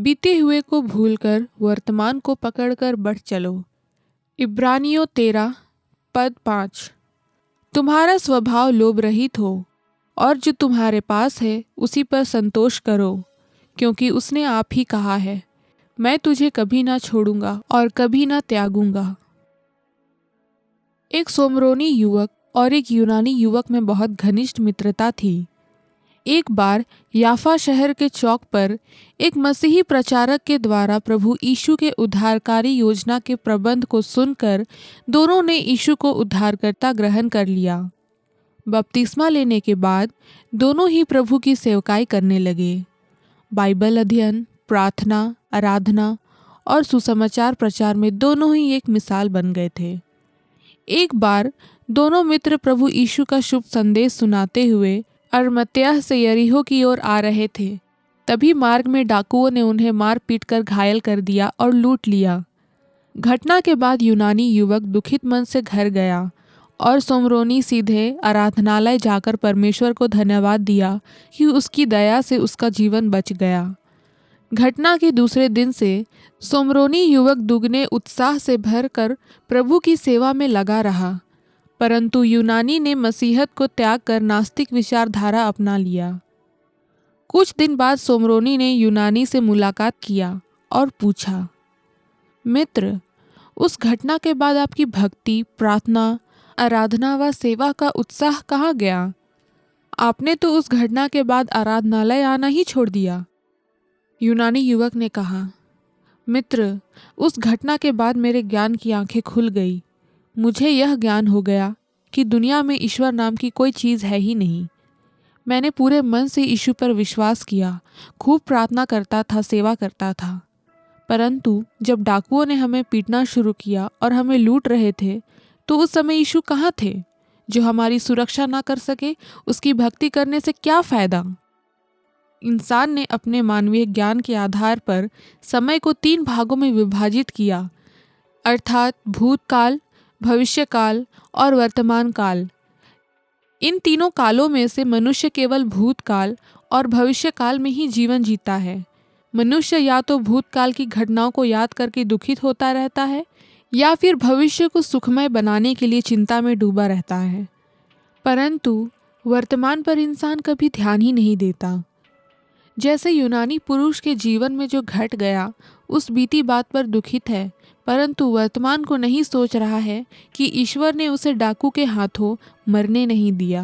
बीते हुए को भूलकर वर्तमान को पकड़कर बढ़ चलो। इब्रानियों 13 पद 5। तुम्हारा स्वभाव लोभ रहित हो और जो तुम्हारे पास है उसी पर संतोष करो, क्योंकि उसने आप ही कहा है, मैं तुझे कभी ना छोड़ूंगा और कभी ना त्यागूंगा। एक सोमरोनी युवक और एक यूनानी युवक में बहुत घनिष्ठ मित्रता थी। एक बार याफा शहर के चौक पर एक मसीही प्रचारक के द्वारा प्रभु यीशु के उद्धारकारी योजना के प्रबंध को सुनकर दोनों ने यीशु को उद्धारकर्ता ग्रहण कर लिया। बपतिस्मा लेने के बाद दोनों ही प्रभु की सेवकाई करने लगे। बाइबल अध्ययन, प्रार्थना, आराधना और सुसमाचार प्रचार में दोनों ही एक मिसाल बन गए थे। एक बार दोनों मित्र प्रभु यीशु का शुभ संदेश सुनाते हुए अरमत्याह से यरीहो की ओर आ रहे थे। तभी मार्ग में डाकुओं ने उन्हें मार पीट कर घायल कर दिया और लूट लिया। घटना के बाद यूनानी युवक दुखित मन से घर गया और सोमरोनी सीधे आराधनालय जाकर परमेश्वर को धन्यवाद दिया कि उसकी दया से उसका जीवन बच गया। घटना के दूसरे दिन से सोमरोनी युवक दुगने उत्साह से भरकर प्रभु की सेवा में लगा रहा, परंतु यूनानी ने मसीहत को त्याग कर नास्तिक विचारधारा अपना लिया। कुछ दिन बाद सोमरोनी ने यूनानी से मुलाकात किया और पूछा, मित्र, उस घटना के बाद आपकी भक्ति, प्रार्थना, आराधना व सेवा का उत्साह कहाँ गया? आपने तो उस घटना के बाद आराधनालय आना ही छोड़ दिया। यूनानी युवक ने कहा, मित्र, उस घटना के बाद मेरे ज्ञान की आंखें खुल गई। मुझे यह ज्ञान हो गया कि दुनिया में ईश्वर नाम की कोई चीज़ है ही नहीं। मैंने पूरे मन से यीशु पर विश्वास किया, खूब प्रार्थना करता था, सेवा करता था, परंतु जब डाकुओं ने हमें पीटना शुरू किया और हमें लूट रहे थे, तो उस समय यीशु कहाँ थे? जो हमारी सुरक्षा ना कर सके, उसकी भक्ति करने से क्या फ़ायदा? इंसान ने अपने मानवीय ज्ञान के आधार पर समय को 3 भागों में विभाजित किया, अर्थात भूतकाल, भविष्यकाल और वर्तमान काल। इन तीनों कालों में से मनुष्य केवल भूतकाल और भविष्यकाल में ही जीवन जीता है। मनुष्य या तो भूतकाल की घटनाओं को याद करके दुखित होता रहता है या फिर भविष्य को सुखमय बनाने के लिए चिंता में डूबा रहता है, परंतु वर्तमान पर इंसान कभी ध्यान ही नहीं देता। जैसे यूनानी पुरुष के जीवन में जो घट गया, उस बीती बात पर दुखित है, परंतु वर्तमान को नहीं सोच रहा है कि ईश्वर ने उसे डाकू के हाथों मरने नहीं दिया।